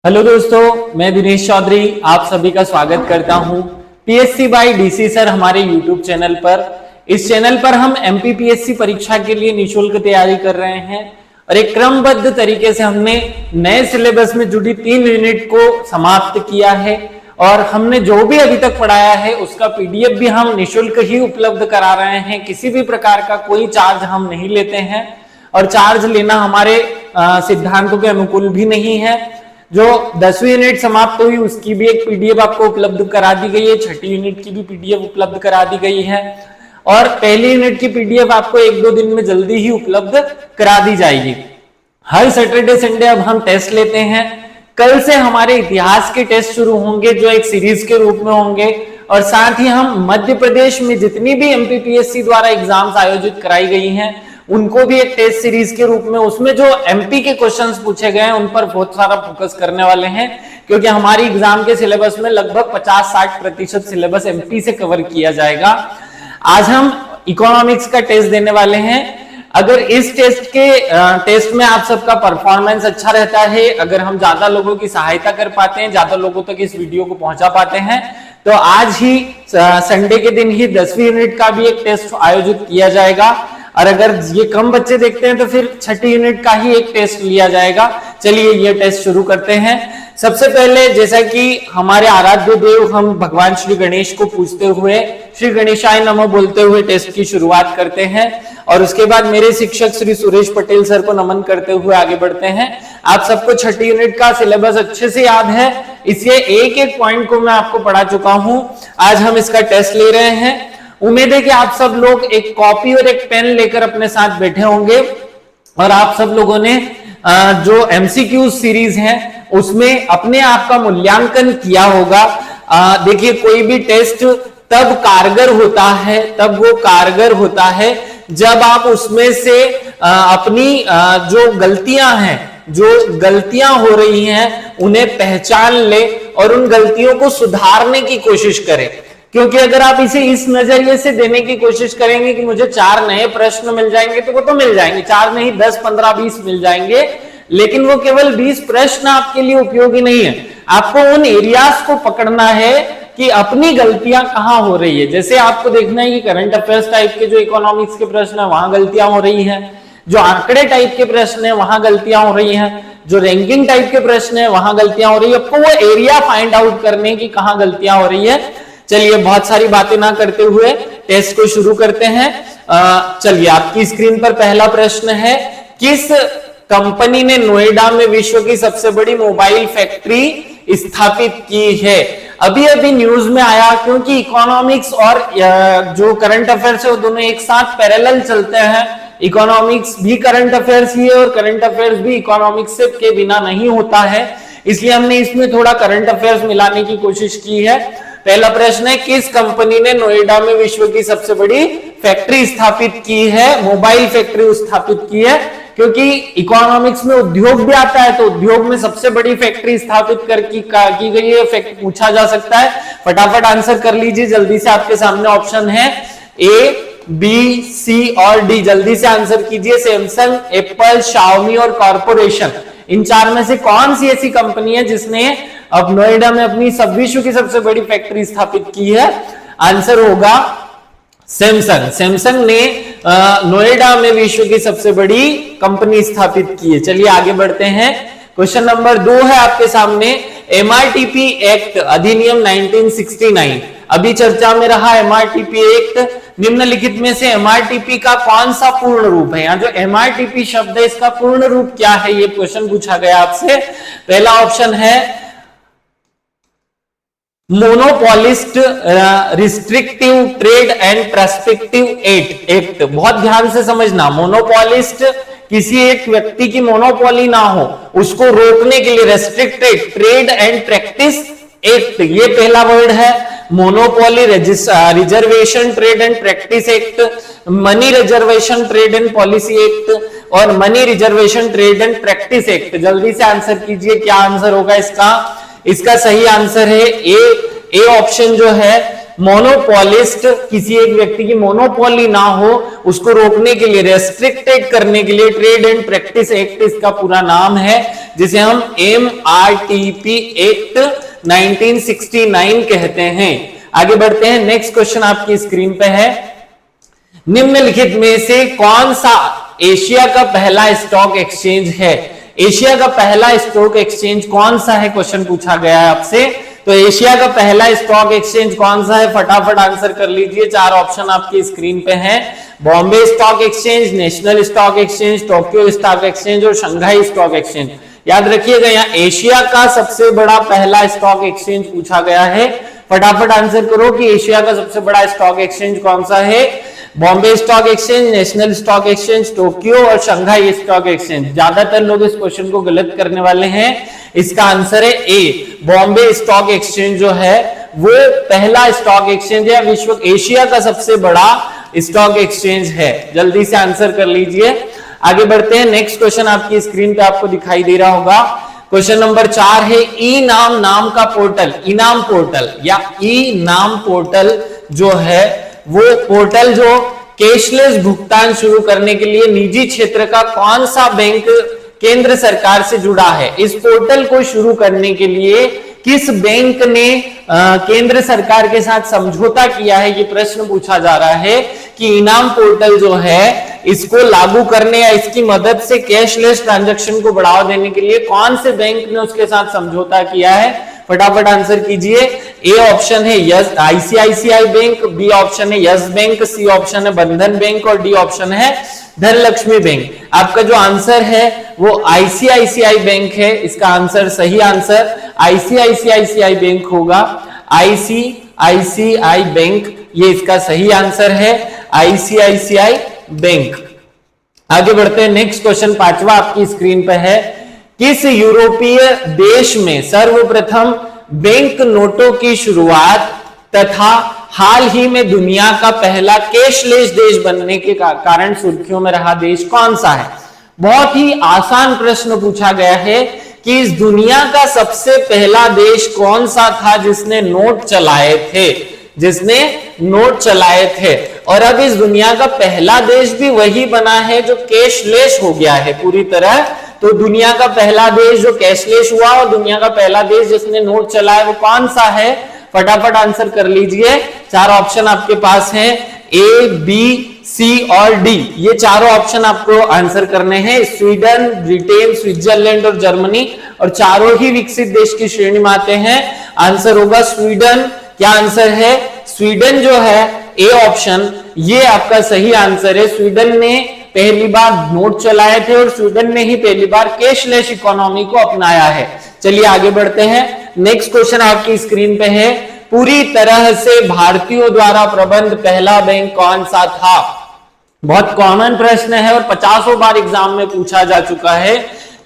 Hello दोस्तों, मैं दिनेश चौधरी आप सभी का स्वागत करता हूं पीएससी बाय डीसी सर हमारे यूट्यूब चैनल पर। इस चैनल पर हम एमपीपीएससी परीक्षा के लिए निःशुल्क तैयारी कर रहे हैं और एक क्रमबद्ध तरीके से हमने नए सिलेबस में जुड़ी 3 यूनिट को समाप्त किया है और हमने जो भी अभी तक पढ़ाया है उसका पीडीएफ भी हम निःशुल्क ही उपलब्ध करा रहे हैं। किसी भी प्रकार का कोई चार्ज हम नहीं लेते हैं और चार्ज लेना हमारे सिद्धांतों के अनुकूल भी नहीं है। जो 10वीं यूनिट समाप्त हुई उसकी भी एक पीडीएफ आपको उपलब्ध करा दी गई है, छठी यूनिट की भी पीडीएफ उपलब्ध करा दी गई है और पहली यूनिट की पीडीएफ आपको 1-2 दिन में जल्दी ही उपलब्ध करा दी जाएगी। हर सैटरडे संडे अब हम टेस्ट लेते हैं। कल से हमारे इतिहास के टेस्ट शुरू होंगे जो एक सीरीज के रूप में होंगे और साथ ही हम मध्य प्रदेश में जितनी भी एमपीपीएससी द्वारा एग्जाम्स आयोजित कराई गई हैं उनको भी एक टेस्ट सीरीज के रूप में उसमें जो एमपी के क्वेश्चंस पूछे गए हैं उन पर बहुत सारा फोकस करने वाले हैं, क्योंकि हमारी एग्जाम के सिलेबस में लगभग 50-60% सिलेबस एमपी से कवर किया जाएगा। आज हम इकोनॉमिक्स का टेस्ट देने वाले हैं। अगर इस टेस्ट में आप सबका परफॉर्मेंस अच्छा रहता है, अगर हम ज्यादा लोगों की सहायता कर पाते हैं, ज्यादा लोगों तक इस वीडियो को पहुंचा पाते हैं, तो आज ही संडे के दिन ही 10वीं यूनिट का भी एक टेस्ट आयोजित किया जाएगा और अगर ये कम बच्चे देखते हैं तो फिर छठी यूनिट का ही एक टेस्ट लिया जाएगा। चलिए ये टेस्ट शुरू करते हैं। सबसे पहले जैसा कि हमारे आराध्य देव हम भगवान श्री गणेश को पूजते हुए श्री गणेशाय नमः बोलते हुए टेस्ट की शुरुआत करते हैं और उसके बाद मेरे शिक्षक श्री सुरेश पटेल सर को नमन करते हुए आगे बढ़ते हैं। आप सबको छठी यूनिट का सिलेबस अच्छे से याद है, इसलिए एक एक पॉइंट को मैं आपको पढ़ा चुका हूं। आज हम इसका टेस्ट ले रहे हैं। उम्मीद है कि आप सब लोग एक कॉपी और एक पेन लेकर अपने साथ बैठे होंगे और आप सब लोगों ने जो एमसीक्यू सीरीज है उसमें अपने आप का मूल्यांकन किया होगा। देखिए, कोई भी टेस्ट तब कारगर होता है जब आप उसमें से अपनी जो गलतियां हो रही हैं उन्हें पहचान ले और उन गलतियों को सुधारने की कोशिश करें। क्योंकि अगर आप इसे इस नजरिए से देने की कोशिश करेंगे कि मुझे 4 नए प्रश्न मिल जाएंगे, तो वो तो मिल जाएंगे, 4 नहीं 10, 15, 20 मिल जाएंगे, लेकिन वो केवल 20 प्रश्न आपके लिए उपयोगी नहीं है। आपको उन एरियाज को पकड़ना है कि अपनी गलतियां कहां हो रही है। जैसे आपको देखना है कि करंट अफेयर्स टाइप के जो इकोनॉमिक्स के प्रश्न है वहां गलतियां हो रही है, जो आंकड़े टाइप के प्रश्न है वहां गलतियां हो रही है, जो रैंकिंग टाइप के प्रश्न है वहां गलतियां हो रही है। आपको वो एरिया फाइंड आउट करने की कहां गलतियां हो रही है। चलिए बहुत सारी बातें ना करते हुए टेस्ट को शुरू करते हैं। चलिए, आपकी स्क्रीन पर पहला प्रश्न है, किस कंपनी ने नोएडा में विश्व की सबसे बड़ी मोबाइल फैक्ट्री स्थापित की है? अभी अभी न्यूज में आया, क्योंकि इकोनॉमिक्स और जो करंट अफेयर्स है वो दोनों एक साथ पैरेलल चलते हैं। इकोनॉमिक्स भी करंट अफेयर्स ही है और करंट अफेयर्स भी इकोनॉमिक्स के बिना नहीं होता है, इसलिए हमने इसमें थोड़ा करंट अफेयर्स मिलाने की कोशिश की है। पहला प्रश्न है, किस कंपनी ने नोएडा में विश्व की सबसे बड़ी फैक्ट्री स्थापित की है, मोबाइल फैक्ट्री स्थापित की है? क्योंकि इकोनॉमिक्स में उद्योग भी आता है, तो उद्योग में सबसे बड़ी फैक्ट्री स्थापित की गई है, फैक्ट पूछा जा सकता है। फटाफट आंसर कर लीजिए, जल्दी से आपके सामने ऑप्शन है ए, बी, सी और डी। जल्दी से आंसर कीजिए। सैमसंग, एप्पल, शाओमी और कॉर्पोरेशन, इन 4 में से कौन सी ऐसी कंपनी है जिसने अब नोएडा में अपनी विश्व की सबसे बड़ी फैक्ट्री स्थापित की है? आंसर होगा सैमसंग। सैमसंग ने नोएडा में विश्व की सबसे बड़ी कंपनी स्थापित की है। चलिए आगे बढ़ते हैं। क्वेश्चन नंबर 2 है आपके सामने, एमआरटीपी एक्ट अधिनियम 1969 अभी चर्चा में रहा। एमआरटीपी एक्ट निम्नलिखित में से एमआरटीपी का कौन सा पूर्ण रूप है? यहाँ जो एमआरटीपी शब्द है इसका पूर्ण रूप क्या है, ये क्वेश्चन पूछा गया आपसे। पहला ऑप्शन है monopolist restrictive trade and prospective act. बहुत ध्यान से समझना, मोनोपोलिस्ट किसी एक व्यक्ति की मोनोपोली ना हो उसको रोकने के लिए restricted trade and practice act, ये पहला वर्ड है। Monopoly reservation trade and practice act, money reservation trade and policy act और money reservation trade and practice act. जल्दी से आंसर कीजिए, क्या आंसर होगा इसका? इसका सही आंसर है ए ऑप्शन जो है मोनोपोलिस्ट, किसी एक व्यक्ति की मोनोपोली ना हो उसको रोकने के लिए, रेस्ट्रिक्टेड करने के लिए ट्रेड एंड प्रैक्टिस एक्ट इसका पूरा नाम है, जिसे हम MRTP एक्ट 1969 कहते हैं। आगे बढ़ते हैं, नेक्स्ट क्वेश्चन आपकी स्क्रीन पे है, निम्नलिखित में से कौन सा एशिया का पहला स्टॉक एक्सचेंज है? एशिया का पहला स्टॉक एक्सचेंज कौन सा है, क्वेश्चन पूछा गया है आपसे। तो एशिया का पहला स्टॉक एक्सचेंज कौन सा है, फटाफट आंसर कर लीजिए। चार ऑप्शन आपकी स्क्रीन पे हैं, Bombay stock exchange, national stock exchange, Tokyo stock exchange और शंघाई स्टॉक एक्सचेंज। याद रखिएगा, यहाँ एशिया का सबसे बड़ा पहला स्टॉक एक्सचेंज पूछा गया है। फटाफट आंसर करो कि एशिया का सबसे बड़ा स्टॉक एक्सचेंज कौन सा है। Bombay stock exchange, national stock exchange, Tokyo और शंघाई स्टॉक एक्सचेंज। ज्यादातर लोग इस क्वेश्चन को गलत करने वाले हैं। इसका आंसर है ए, बॉम्बे स्टॉक एक्सचेंज जो है वो पहला स्टॉक एक्सचेंज है, विश्व एशिया का सबसे बड़ा स्टॉक एक्सचेंज है। जल्दी से आंसर कर लीजिए। आगे बढ़ते हैं, नेक्स्ट क्वेश्चन आपकी स्क्रीन पे आपको दिखाई दे रहा होगा। क्वेश्चन नंबर 4 है, ई नाम का पोर्टल, इनाम पोर्टल या ई नाम पोर्टल जो है वो पोर्टल जो कैशलेस भुगतान शुरू करने के लिए निजी क्षेत्र का कौन सा बैंक केंद्र सरकार से जुड़ा है? इस पोर्टल को शुरू करने के लिए किस बैंक ने केंद्र सरकार के साथ समझौता किया है, ये प्रश्न पूछा जा रहा है कि इनाम पोर्टल जो है इसको लागू करने या इसकी मदद से कैशलेस ट्रांजैक्शन को बढ़ावा देने के लिए कौन से बैंक ने उसके साथ समझौता किया है? फटाफट आंसर कीजिए। ए ऑप्शन है yes ICICI Bank, B option है यस बैंक, सी ऑप्शन है बंधन बैंक और डी ऑप्शन है धनलक्ष्मी बैंक। आपका जो आंसर है वो आईसीआईसीआई बैंक है। इसका आंसर, सही आंसर आईसीआईसीआई बैंक होगा। आईसीआईसीआई बैंक ये इसका सही आंसर है, आईसीआईसीआई बैंक। आगे बढ़ते हैं, नेक्स्ट क्वेश्चन पांचवा आपकी स्क्रीन पे है, किस यूरोपीय देश में सर्वप्रथम बैंक नोटों की शुरुआत तथा हाल ही में दुनिया का पहला कैशलेस देश बनने के कारण सुर्खियों में रहा देश कौन सा है? बहुत ही आसान प्रश्न पूछा गया है कि इस दुनिया का सबसे पहला देश कौन सा था जिसने नोट चलाए थे, जिसने नोट चलाए थे। और अब इस दुनिया का पहला देश भी वही बना है जो कैशलेस हो गया है पूरी तरह। तो दुनिया का पहला देश जो कैशलेस हुआ और दुनिया का पहला देश जिसने नोट चलाया वो कौन सा है? फटाफट आंसर कर लीजिए। चार ऑप्शन आपके पास हैं, ए, बी, सी और डी। ये चारों ऑप्शन आपको आंसर करने हैं। स्वीडन, ब्रिटेन, स्विट्जरलैंड और जर्मनी, और चारों ही विकसित देश की श्रेणी में आते हैं। आंसर होगा स्वीडन। क्या आंसर है? स्वीडन जो है ए ऑप्शन, ये आपका सही आंसर है। स्वीडन ने पहली बार नोट चलाए थे और स्वीडन ने ही पहली बार कैशलेस इकोनॉमी को अपनाया है। चलिए आगे बढ़ते हैं, नेक्स्ट क्वेश्चन आपकी स्क्रीन पे है, पूरी तरह से भारतीयों द्वारा प्रबंध पहला बैंक कौन सा था? बहुत कॉमन प्रश्न है और 50 बार एग्जाम में पूछा जा चुका है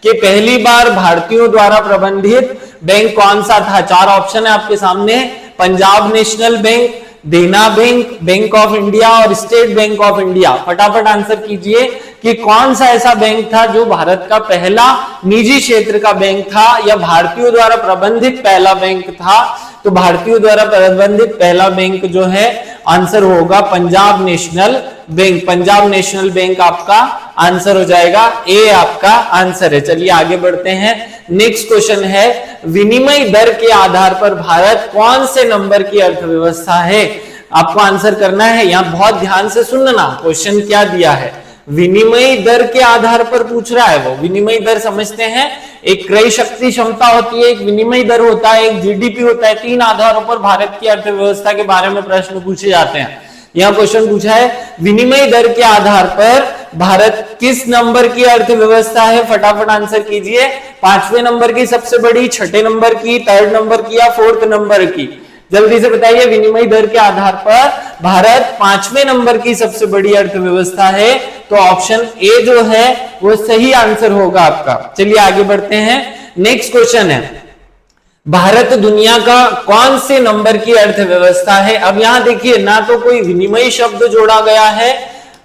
कि पहली बार भारतीयों द्वारा प्रबंधित बैंक कौन सा था। चार ऑप्शन है आपके सामने, पंजाब नेशनल बैंक, देना बैंक, बैंक ऑफ इंडिया और स्टेट बैंक ऑफ इंडिया। फटाफट आंसर कीजिए कि कौन सा ऐसा बैंक था जो भारत का पहला निजी क्षेत्र का बैंक था या भारतीयों द्वारा प्रबंधित पहला बैंक था। तो भारतीयों द्वारा प्रबंधित पहला बैंक जो है आंसर होगा Punjab national bank. Punjab national bank आपका आंसर हो जाएगा, ए आपका आंसर है। चलिए आगे बढ़ते हैं, नेक्स्ट क्वेश्चन है, विनिमय दर के आधार पर भारत कौन से नंबर की अर्थव्यवस्था है? आपको आंसर करना है। यहां बहुत ध्यान से सुनना, क्वेश्चन क्या दिया है, विनिमय दर के आधार पर पूछ रहा है। वो विनिमय दर समझते हैं, एक क्रय शक्ति क्षमता होती है, एक विनिमय दर होता है, एक जीडीपी होता है। तीन आधारों पर भारत की अर्थव्यवस्था के बारे में प्रश्न पूछे जाते हैं। यहां क्वेश्चन पूछा है, विनिमय दर के आधार पर भारत किस नंबर की अर्थव्यवस्था है? फटाफट आंसर कीजिए। 5वें नंबर की सबसे बड़ी, 6ठे नंबर की, 3rd नंबर की या 4th नंबर की? जल्दी से बताइए। विनिमय दर के आधार पर भारत 5वें नंबर की सबसे बड़ी अर्थव्यवस्था है, तो ऑप्शन ए जो है वो सही आंसर होगा आपका। चलिए आगे बढ़ते हैं, नेक्स्ट क्वेश्चन है, भारत दुनिया का कौन से नंबर की अर्थव्यवस्था है? अब यहां देखिए, ना तो कोई विनिमय शब्द जोड़ा गया है,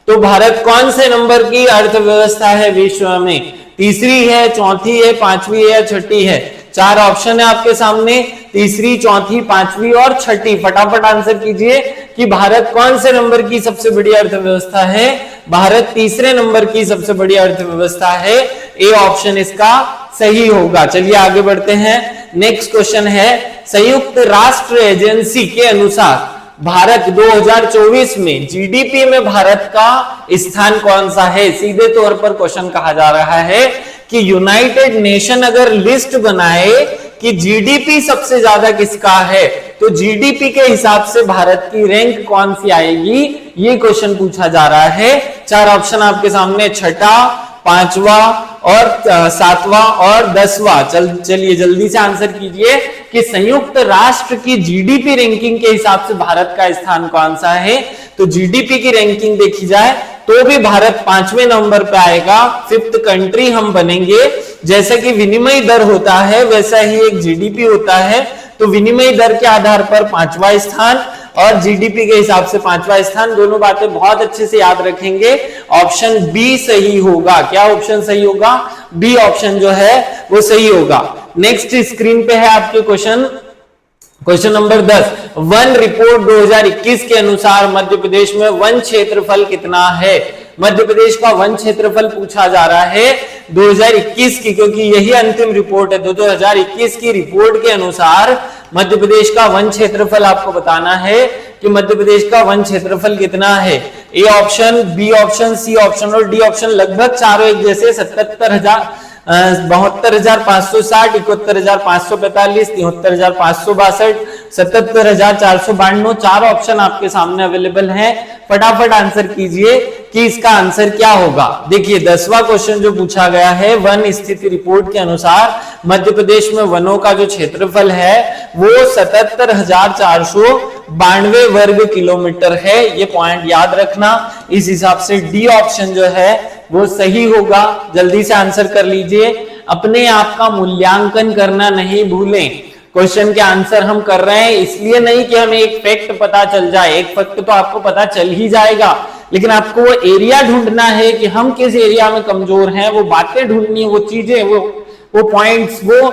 तो भारत कौन से नंबर की अर्थव्यवस्था है विश्व में? तीसरी है, चौथी है, 5वीं है या 6ठी है? चार ऑप्शन है आपके सामने, तीसरी, चौथी, पांचवी और छठी। फटाफट आंसर कीजिए कि भारत कौन से नंबर की सबसे बड़ी अर्थव्यवस्था है। भारत तीसरे नंबर की सबसे बड़ी अर्थव्यवस्था है। ए ऑप्शन इसका सही होगा। चलिए आगे बढ़ते हैं। नेक्स्ट क्वेश्चन है, संयुक्त राष्ट्र एजेंसी के अनुसार भारत 2024 में जीडीपी में भारत का स्थान कौन सा है। सीधे तौर पर क्वेश्चन कहा जा रहा है कि यूनाइटेड नेशन अगर लिस्ट बनाए कि जीडीपी सबसे ज्यादा किसका है, तो जीडीपी के हिसाब से भारत की रैंक कौन सी आएगी, ये क्वेश्चन पूछा जा रहा है। चार ऑप्शन आपके सामने, छठा, पांचवा और सातवां और 10वां। चलिए जल्दी से आंसर कीजिए कि संयुक्त राष्ट्र की जीडीपी रैंकिंग के हिसाब से भारत का स्थान कौन सा है। तो जीडीपी की रैंकिंग देखी जाए तो भी भारत 5वें नंबर पे आएगा, 5th कंट्री हम बनेंगे। जैसे कि विनिमय दर होता है वैसा ही एक जीडीपी होता है, तो विनिमय दर के आधार पर 5वां स्थान और जीडीपी के हिसाब से 5वां स्थान। दोनों बातें बहुत अच्छे से याद रखेंगे। ऑप्शन बी सही होगा। क्या ऑप्शन सही होगा? बी ऑप्शन जो है वो सही होगा। नेक्स्ट स्क्रीन पे है आपके क्वेश्चन नंबर 10। वन रिपोर्ट 2021 के अनुसार मध्य प्रदेश में वन क्षेत्रफल कितना है। मध्य प्रदेश का वन क्षेत्रफल पूछा जा रहा है 2021 की, क्योंकि यही अंतिम रिपोर्ट है। 2021 की रिपोर्ट के अनुसार मध्य प्रदेश का वन क्षेत्रफल आपको बताना है कि मध्य प्रदेश का वन क्षेत्रफल कितना है। A option, B option, C option और डी ऑप्शन लगभग चारों एक जैसे 72,560, 71,545, 73,562, 77,492। चार ऑप्शन आपके सामने अवेलेबल हैं। फटाफट आंसर कीजिए कि इसका आंसर क्या होगा। देखिए 10वां क्वेश्चन जो पूछा गया है, वन स्थिति रिपोर्ट के अनुसार मध्य प्रदेश में वनों का जो क्षेत्रफल है वो 77,492 वर्ग किलोमीटर है। ये पॉइंट याद रखना। इस हिसाब से डी ऑप्शन जो है वो सही होगा। जल्दी से आंसर कर लीजिए। अपने आप का मूल्यांकन करना नहीं भूलें। क्वेश्चन के आंसर हम कर रहे हैं इसलिए नहीं कि हमें एक फैक्ट पता चल जाए। एक फैक्ट तो आपको पता चल ही जाएगा, लेकिन आपको वो एरिया ढूंढना है कि हम किस एरिया में कमजोर हैं। वो बातें ढूंढनी है, वो चीजें, वो पॉइंट्स, वो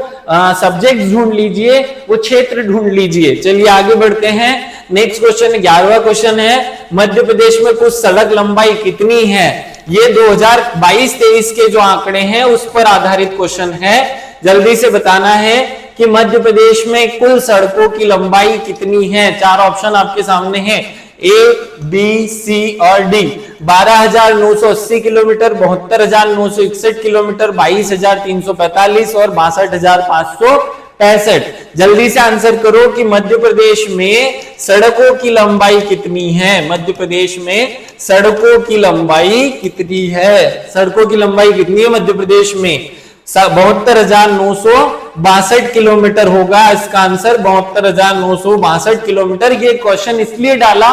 सब्जेक्ट ढूंढ लीजिए, वो क्षेत्र ढूंढ लीजिए। चलिए आगे बढ़ते हैं। नेक्स्ट क्वेश्चन 11वां क्वेश्चन है, मध्य प्रदेश में कुल सड़क लंबाई कितनी है। ये 2022-23 के जो आंकड़े हैं उस पर आधारित क्वेश्चन है। जल्दी से बताना है कि मध्य प्रदेश में कुल सड़कों की लंबाई कितनी है। चार ऑप्शन आपके सामने हैं, ए, बी, सी और डी। 12,980 किलोमीटर, 72,961 किलोमीटर, 22,345 और 62,565। जल्दी से आंसर करो कि मध्य प्रदेश में सड़कों की लंबाई कितनी है। मध्य प्रदेश में सड़कों की लंबाई कितनी है। सड़कों की लंबाई कितनी है मध्य प्रदेश में? 72,962 किलोमीटर होगा इसका आंसर। 72,962 किलोमीटर। ये क्वेश्चन इसलिए डाला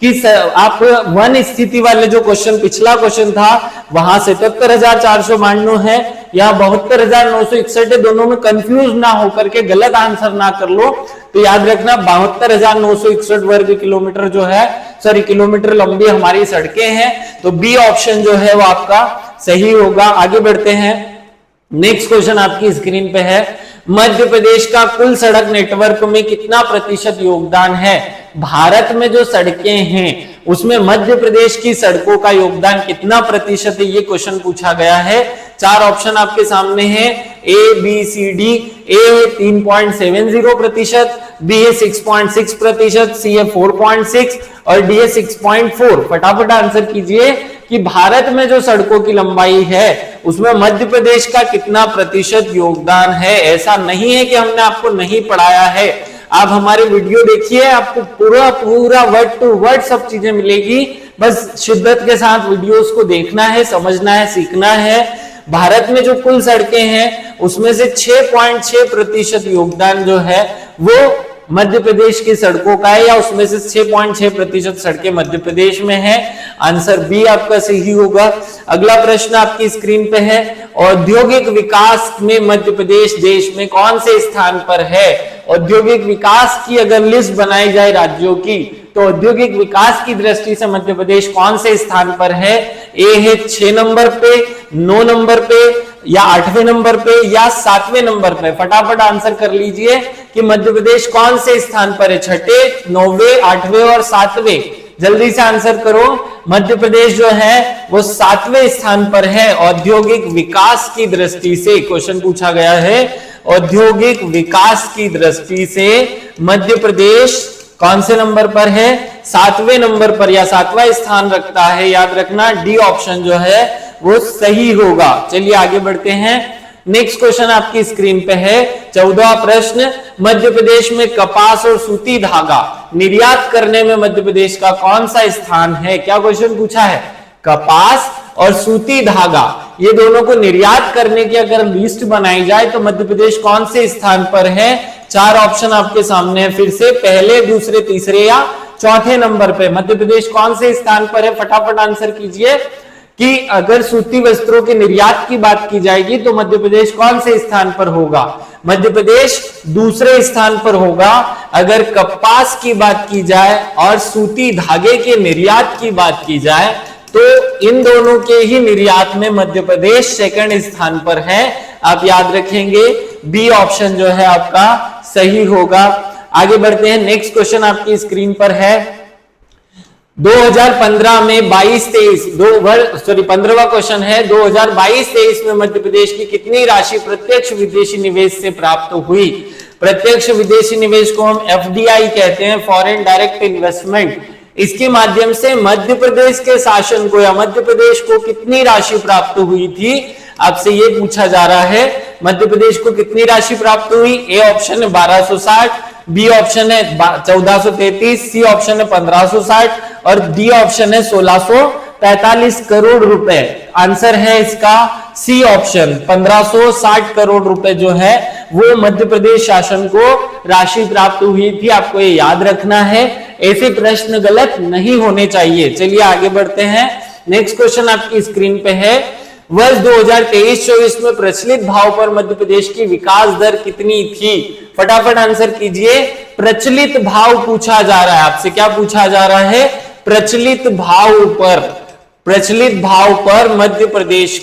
कि आप वन स्थिति वाले जो क्वेश्चन, पिछला क्वेश्चन था वहां 77,492 है, यहाँ 72,961 है। दोनों में कंफ्यूज ना होकर के गलत आंसर ना कर लो। तो याद रखना 72,961 वर्ग किलोमीटर जो है, सॉरी किलोमीटर लंबी हमारी सड़कें हैं। तो बी ऑप्शन जो है वो आपका सही होगा। आगे बढ़ते हैं। नेक्स्ट क्वेश्चन आपकी स्क्रीन पे है, मध्य प्रदेश का कुल सड़क नेटवर्क में कितना प्रतिशत योगदान है। भारत में जो सड़कें हैं उसमें मध्य प्रदेश की सड़कों का योगदान कितना प्रतिशत है, ये क्वेश्चन पूछा गया है। चार ऑप्शन आपके सामने हैं, ए, बी, सी, डी। ए 3.70%, बी है 6.6%, सी है 4.6 और डी है 6.4। फटाफट आंसर कीजिए कि भारत में जो सड़कों की लंबाई है उसमें मध्य प्रदेश का कितना प्रतिशत योगदान है। ऐसा नहीं है कि हमने आपको नहीं पढ़ाया है। आप हमारे वीडियो देखिए, आपको पूरा वर्ड टू वर्ड सब चीजें मिलेगी। बस शिद्दत के साथ वीडियोस को देखना है, समझना है, सीखना है। भारत में जो कुल सड़कें हैं उसमें से 6.6% योगदान जो है वो मध्य प्रदेश की सड़कों का है, या उसमें से 6.6% सड़कें मध्य प्रदेश में है। आंसर बी आपका सही होगा। अगला प्रश्न आपकी स्क्रीन पे है, औद्योगिक विकास में मध्य प्रदेश देश में कौन से स्थान पर है। औद्योगिक विकास की अगर लिस्ट बनाई जाए राज्यों की, तो औद्योगिक विकास की दृष्टि से मध्य प्रदेश कौन से स्थान पर है। ए है 6 नंबर पे, 9 नंबर पे, या 8वें नंबर पे या 7वें नंबर पे? फटाफट आंसर कर लीजिए कि मध्य प्रदेश कौन से स्थान पर है, 6, 9, 8वें और 7वें? जल्दी से आंसर करो। मध्य प्रदेश जो है वो 7वें स्थान पर है औद्योगिक विकास की दृष्टि से। क्वेश्चन पूछा गया है औद्योगिक विकास की दृष्टि से मध्य प्रदेश कौन से नंबर पर है? 7वें नंबर पर या 7वां स्थान रखता है। याद रखना डी ऑप्शन जो है वो सही होगा। चलिए आगे बढ़ते हैं। नेक्स्ट क्वेश्चन आपकी स्क्रीन पे है 14वां प्रश्न। मध्य प्रदेश में कपास और सूती धागा निर्यात करने में मध्य प्रदेश का कौन सा स्थान है? क्या क्वेश्चन पूछा है? कपास और सूती धागा ये दोनों को निर्यात करने की अगर लिस्ट बनाई जाए तो मध्य प्रदेश कौन से स्थान पर है? 4 ऑप्शन आपके सामने है। फिर से पहले, दूसरे, तीसरे या चौथे नंबर पे मध्य प्रदेश कौन से स्थान पर है? फटाफट आंसर कीजिए कि अगर सूती वस्त्रों के निर्यात की बात की जाएगी तो मध्य प्रदेश कौन से स्थान पर होगा? मध्य प्रदेश दूसरे स्थान पर होगा। अगर कपास की बात की जाए और सूती धागे के निर्यात की बात की जाए तो इन दोनों के ही निर्यात में मध्य प्रदेश सेकंड स्थान पर है। आप याद रखेंगे बी ऑप्शन जो है आपका सही होगा। आगे बढ़ते हैं। नेक्स्ट क्वेश्चन आपकी स्क्रीन पर है 2015 में 22-23 15वां क्वेश्चन है 2022-23 में मध्य प्रदेश की कितनी राशि प्रत्यक्ष विदेशी निवेश से प्राप्त हुई? प्रत्यक्ष विदेशी निवेश को हम एफडीआई कहते हैं, फॉरेन डायरेक्ट इन्वेस्टमेंट। इसके माध्यम से मध्य प्रदेश के शासन को या मध्य प्रदेश को कितनी राशि प्राप्त हुई थी? आपसे ये पूछा जा रहा है मध्य प्रदेश को कितनी राशि प्राप्त हुई? ए ऑप्शन है 1260, बी ऑप्शन है 1433, सी ऑप्शन है 1560 और डी ऑप्शन है 1643 करोड़ रुपए। आंसर है इसका सी ऑप्शन, 1560 करोड़ रुपए जो है वो मध्य प्रदेश शासन को राशि प्राप्त हुई थी। आपको ये याद रखना है, ऐसे प्रश्न गलत नहीं होने चाहिए। चलिए आगे बढ़ते हैं। नेक्स्ट क्वेश्चन आपकी स्क्रीन पे है वर्ष 2023-24 में प्रचलित भाव पर मध्य प्रदेश की विकास दर कितनी थी? फटाफट आंसर कीजिए। प्रचलित भाव पूछा जा रहा है आपसे। क्या पूछा जा रहा है? प्रचलित भाव पर मध्य प्रदेश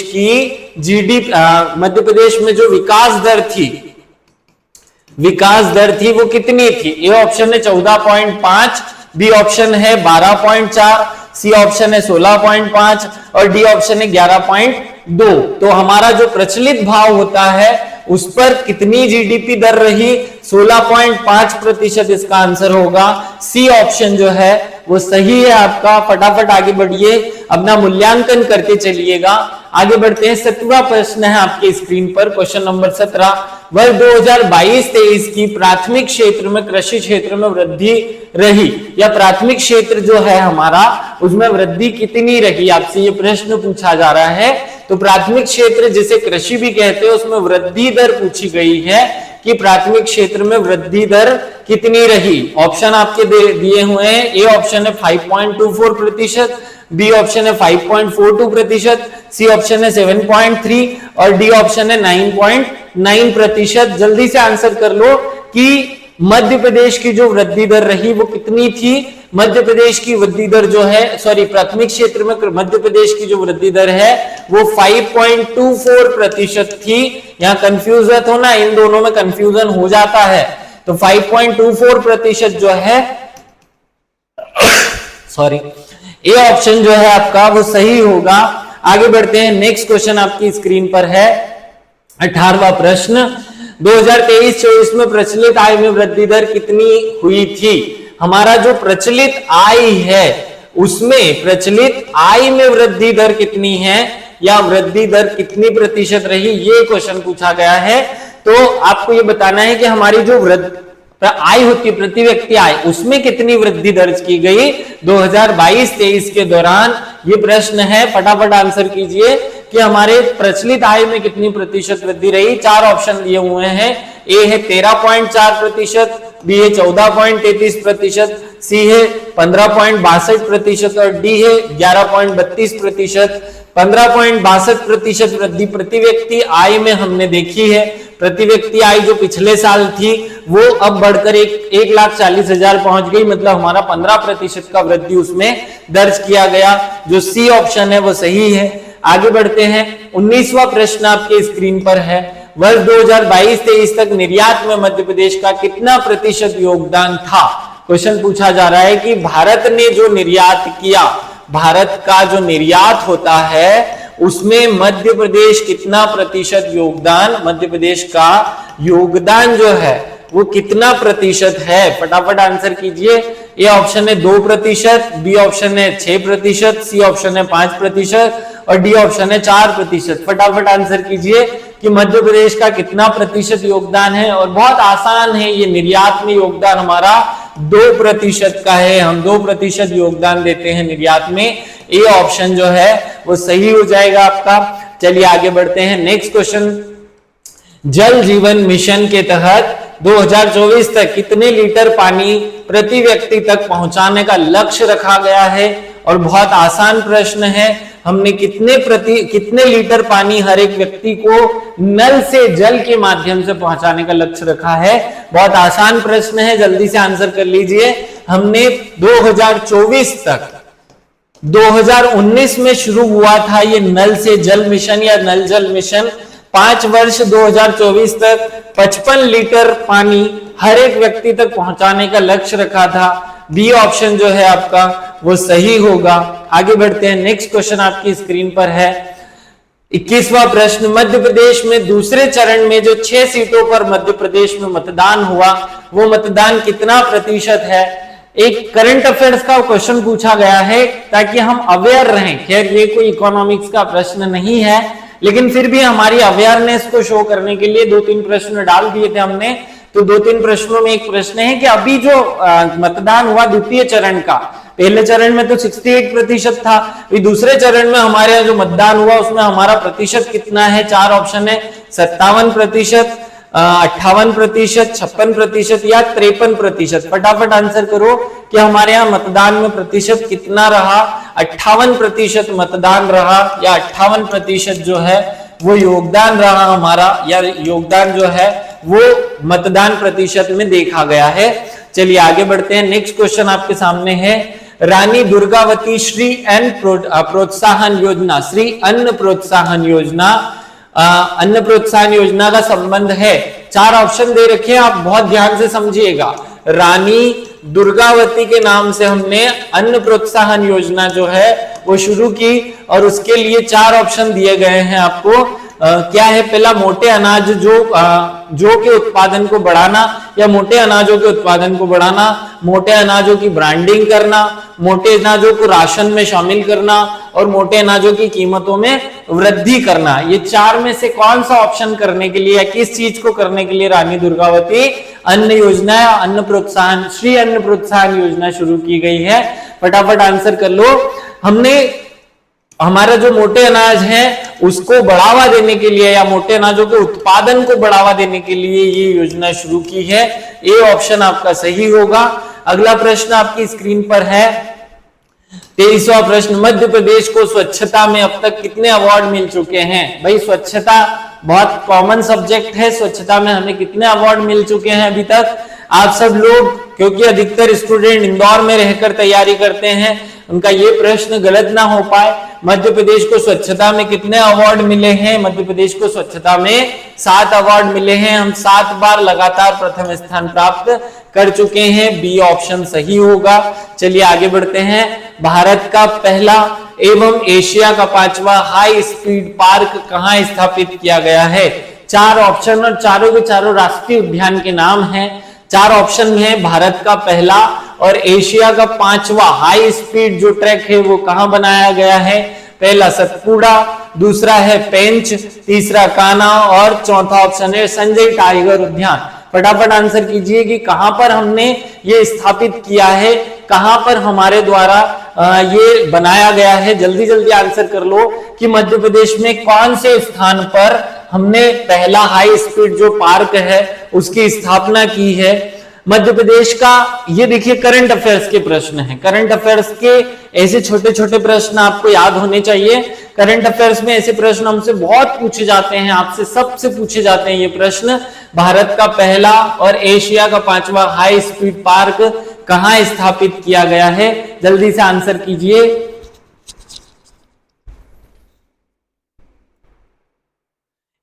की जीडीपी, मध्य प्रदेश में जो विकास दर थी वो कितनी थी? ए ऑप्शन है 14.5, बी ऑप्शन है 12.4, सी ऑप्शन है 16.5 और डी ऑप्शन है 11.2। तो हमारा जो प्रचलित भाव होता है उस पर कितनी जीडीपी दर रही? 16.5% इसका आंसर होगा। सी ऑप्शन जो है वो सही है आपका। फटाफट आगे बढ़िए, अपना मूल्यांकन करके चलिएगा। आगे बढ़ते हैं। 17वां प्रश्न है आपके स्क्रीन पर, क्वेश्चन नंबर 17। वर्ष 2022-23 की प्राथमिक क्षेत्र में कृषि क्षेत्र में वृद्धि रही या प्राथमिक क्षेत्र जो है हमारा उसमें वृद्धि कितनी रही? आपसे ये प्रश्न पूछा जा रहा है। तो प्राथमिक क्षेत्र जिसे कृषि भी कहते हैं उसमें वृद्धि दर पूछी गई है कि प्राथमिक क्षेत्र में वृद्धि दर कितनी रही। ऑप्शन आपके दिए हुए हैं। ए ऑप्शन है 5.24%, बी ऑप्शन है 5.42%, सी ऑप्शन है 7.3 और डी ऑप्शन है 9.9%। जल्दी से आंसर कर लो कि मध्य प्रदेश की जो वृद्धि दर रही वो कितनी थी? मध्य प्रदेश की वृद्धि दर जो है, प्राथमिक क्षेत्र में मध्य प्रदेश की जो वृद्धि दर है वो 5.24% थी। यहां कंफ्यूज हो ना, इन दोनों में कंफ्यूजन हो जाता है। तो 5.24% जो है ए ऑप्शन जो है आपका वो सही होगा। आगे बढ़ते हैं। नेक्स्ट क्वेश्चन आपकी स्क्रीन पर है 18वां प्रश्न। 2023-24 में प्रचलित आय में वृद्धि दर कितनी हुई थी? हमारा जो प्रचलित आय है उसमें प्रचलित आय में वृद्धि दर कितनी है या वृद्धि दर कितनी प्रतिशत रही, ये क्वेश्चन पूछा गया है। तो आपको ये बताना है कि हमारी जो आय होती है, प्रति व्यक्ति आय, उसमें कितनी वृद्धि दर्ज की गई 2022-23 के दौरान। ये प्रश्न है, फटाफट आंसर कीजिए कि हमारे प्रचलित आय में कितनी प्रतिशत वृद्धि रही। 4 ऑप्शन दिए हुए हैं। ए है 13.4%, बी है 14.33%, सी है 15.62% और डी है 11.32%। 15.62% वृद्धि प्रति व्यक्ति आय में हमने देखी है। प्रति व्यक्ति आय जो पिछले साल थी वो अब बढ़कर 1,40,000 पहुंच गई, मतलब हमारा 15% का वृद्धि उसमें दर्ज किया गया। जो सी ऑप्शन है वो सही है। आगे बढ़ते हैं। 19वां प्रश्न आपके स्क्रीन पर है, वर्ष 2022-23 तक निर्यात में मध्य प्रदेश का कितना प्रतिशत योगदान था। क्वेश्चन पूछा जा रहा है कि भारत ने जो निर्यात किया, भारत का जो निर्यात होता है उसमें मध्य प्रदेश कितना प्रतिशत योगदान, मध्य प्रदेश का योगदान जो है वो कितना प्रतिशत है। फटाफट आंसर कीजिए। ए ऑप्शन है 2%, बी ऑप्शन है 6%, सी ऑप्शन है 5% और डी ऑप्शन है 4%। फटाफट आंसर कीजिए कि मध्य प्रदेश का कितना प्रतिशत योगदान है। और बहुत आसान है, ये निर्यात में योगदान हमारा 2% का है, हम 2% योगदान देते हैं निर्यात में। ए ऑप्शन जो है वो सही हो जाएगा आपका। चलिए आगे बढ़ते हैं। नेक्स्ट क्वेश्चन, जल जीवन मिशन के तहत 2024 तक कितने लीटर पानी प्रति व्यक्ति तक पहुंचाने का लक्ष्य रखा गया है। और बहुत आसान प्रश्न है, हमने कितने लीटर पानी हर एक व्यक्ति को नल से जल के माध्यम से पहुंचाने का लक्ष्य रखा है। बहुत आसान प्रश्न है, जल्दी से आंसर कर लीजिए। हमने 2024 तक, 2019 में शुरू हुआ था ये नल से जल मिशन या नल जल मिशन। 5 वर्ष 2024 तक 55 लीटर पानी हर एक व्यक्ति तक पहुंचाने का लक्ष्य रखा था। बी ऑप्शन जो है आपका वो सही होगा। आगे बढ़ते हैं। नेक्स्ट क्वेश्चन आपकी स्क्रीन पर है, 21वां प्रश्न, मध्य प्रदेश में दूसरे चरण में जो 6 सीटों पर मध्य प्रदेश में मतदान हुआ वो मतदान कितना प्रतिशत है। एक करंट अफेयर्स का क्वेश्चन पूछा गया है ताकि हम अवेयर रहें। खैर ये कोई इकोनॉमिक्स का प्रश्न नहीं है, लेकिन फिर भी हमारी अवेयरनेस को शो करने के लिए 2-3 प्रश्न डाल दिए थे हमने। तो 2-3 प्रश्नों में एक प्रश्न है कि अभी जो मतदान हुआ द्वितीय चरण का, पहले चरण में तो 68% था, दूसरे चरण में हमारे यहाँ जो मतदान हुआ उसमें हमारा प्रतिशत कितना है। 4 ऑप्शन है, 57%, 58%, 56% या 53%। फटाफट आंसर करो कि हमारे यहाँ मतदान में प्रतिशत कितना रहा। 58% मतदान रहा या 58% जो है वो योगदान रहा हमारा, या योगदान जो है वो मतदान प्रतिशत में देखा गया है। चलिए आगे बढ़ते हैं। नेक्स्ट क्वेश्चन आपके सामने है, रानी दुर्गावती श्री अन्न प्रोत्साहन योजना, श्री अन्न प्रोत्साहन योजना, अन्न प्रोत्साहन योजना का संबंध है। 4 ऑप्शन दे रखे हैं, आप बहुत ध्यान से समझिएगा। रानी दुर्गावती के नाम से हमने अन्न प्रोत्साहन योजना जो है वो शुरू की और उसके लिए 4 ऑप्शन दिए गए हैं आपको। क्या है, पहला मोटे अनाज जो के उत्पादन को बढ़ाना या मोटे अनाजों के उत्पादन को बढ़ाना, मोटे अनाजों की ब्रांडिंग करना, मोटे अनाजों को राशन में शामिल करना और मोटे अनाजों की कीमतों में वृद्धि करना। ये 4 में से कौन सा ऑप्शन करने के लिए या किस चीज को करने के लिए रानी दुर्गावती अन्न योजना या अन्न प्रोत्साहन, श्री अन्न प्रोत्साहन योजना शुरू की गई है। फटाफट आंसर कर लो। हमने हमारा जो मोटे अनाज है उसको बढ़ावा देने के लिए या मोटे अनाजों के उत्पादन को बढ़ावा देने के लिए ये योजना शुरू की है। ए ऑप्शन आपका सही होगा। अगला प्रश्न आपकी स्क्रीन पर है, 23वां प्रश्न, मध्य प्रदेश को स्वच्छता में अब तक कितने अवार्ड मिल चुके हैं। भाई स्वच्छता बहुत कॉमन सब्जेक्ट है, स्वच्छता में हमें कितने अवार्ड मिल चुके हैं अभी तक। आप सब लोग, क्योंकि अधिकतर स्टूडेंट इंदौर में रहकर तैयारी करते हैं, उनका ये प्रश्न गलत ना हो पाए। मध्य प्रदेश को स्वच्छता में कितने अवार्ड मिले हैं। मध्य प्रदेश को स्वच्छता में 7 अवार्ड मिले हैं। हम 7 बार लगातार प्रथम स्थान प्राप्त कर चुके हैं। बी ऑप्शन सही होगा। चलिए आगे बढ़ते हैं। भारत का पहला एवं एशिया का 5वां हाई स्पीड पार्क कहां स्थापित किया गया है। 4 ऑप्शन और चारों के चारों राष्ट्रीय उद्यान के नाम हैं। 4 ऑप्शन में भारत का पहला और एशिया का 5वां हाई स्पीड जो ट्रैक है वो कहां बनाया गया है। पहला सतपुड़ा, दूसरा है पेंच, तीसरा कान्हा और चौथा ऑप्शन है संजय टाइगर उद्यान। फटाफट आंसर कीजिए कि कहां पर हमने ये स्थापित किया है, कहां पर हमारे द्वारा ये बनाया गया है। जल्दी जल्दी आंसर कर लो कि मध्य प्रदेश में कौन से स्थान पर हमने पहला हाई स्पीड जो पार्क है उसकी स्थापना की है। मध्य प्रदेश का, ये देखिए करंट अफेयर्स के प्रश्न हैं। करंट अफेयर्स के ऐसे छोटे छोटे प्रश्न आपको याद होने चाहिए। करंट अफेयर्स में ऐसे प्रश्न हमसे बहुत पूछे जाते हैं, आपसे सबसे पूछे जाते हैं ये प्रश्न। भारत का पहला और एशिया का 5वां हाई स्पीड पार्क कहां स्थापित किया गया है। जल्दी से आंसर कीजिए।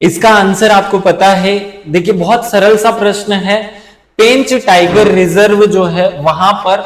इसका आंसर आपको पता है। देखिए बहुत सरल सा प्रश्न है। पेंच टाइगर रिजर्व जो है वहां पर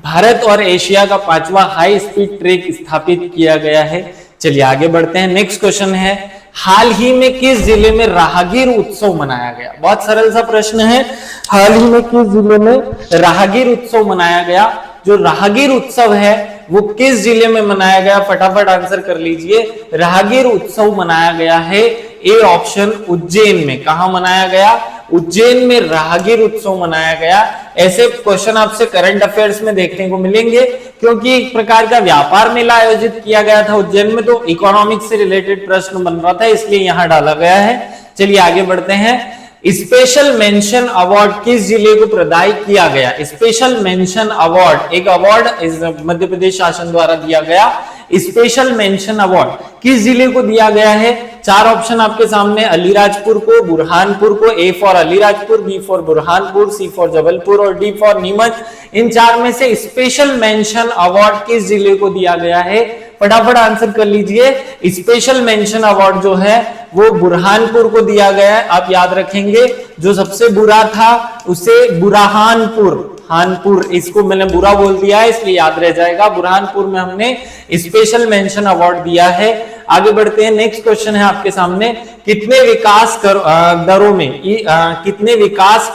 भारत और एशिया का 5वां हाई स्पीड ट्रैक स्थापित किया गया है। चलिए आगे बढ़ते हैं। नेक्स्ट क्वेश्चन है, हाल ही में किस जिले में राहगीर उत्सव मनाया गया? बहुत सरल सा प्रश्न है। हाल ही में किस जिले में राहगीर उत्सव मनाया गया? जो राहगीर उत्सव है वो किस जिले में मनाया गया? फटाफट आंसर कर लीजिए। राहगीर उत्सव मनाया गया है ए ऑप्शन उज्जैन में। कहां मनाया गया? उज्जैन में राहगीर उत्सव मनाया गया। ऐसे क्वेश्चन आपसे करंट अफेयर्स में देखने को मिलेंगे, क्योंकि एक प्रकार का व्यापार मेला आयोजित किया गया था उज्जैन में, तो इकोनॉमिक्स से रिलेटेड प्रश्न बन रहा था, इसलिए यहां डाला गया है। चलिए आगे बढ़ते हैं। स्पेशल मेंशन अवार्ड किस जिले को प्रदान किया गया? स्पेशल मेंशन अवार्ड, एक अवार्ड मध्य प्रदेश शासन द्वारा दिया गया। स्पेशल मेंशन अवार्ड किस जिले को दिया गया है? 4 ऑप्शन आपके सामने, अलीराजपुर को, बुरहानपुर को, A for Alirajpur, B for Burhanpur, C for Jabalpur और डी फॉर नीमच। इन 4 में से स्पेशल मेंशन अवार्ड किस जिले को दिया गया है? फटाफट आंसर कर लीजिए। स्पेशल मेंशन अवार्ड जो है वो बुरहानपुर को दिया गया है। आप याद रखेंगे, जो सबसे बुरा था उसे बुरहानपुर, हानपुर, इसको मैंने बुरा बोल दिया है इसलिए याद रह जाएगा। बुरहानपुर में हमने स्पेशल मेंशन अवार्ड दिया है। आगे बढ़ते हैं। नेक्स्ट क्वेश्चन है आपके सामने, कितने विकास दरों में, कितने विकास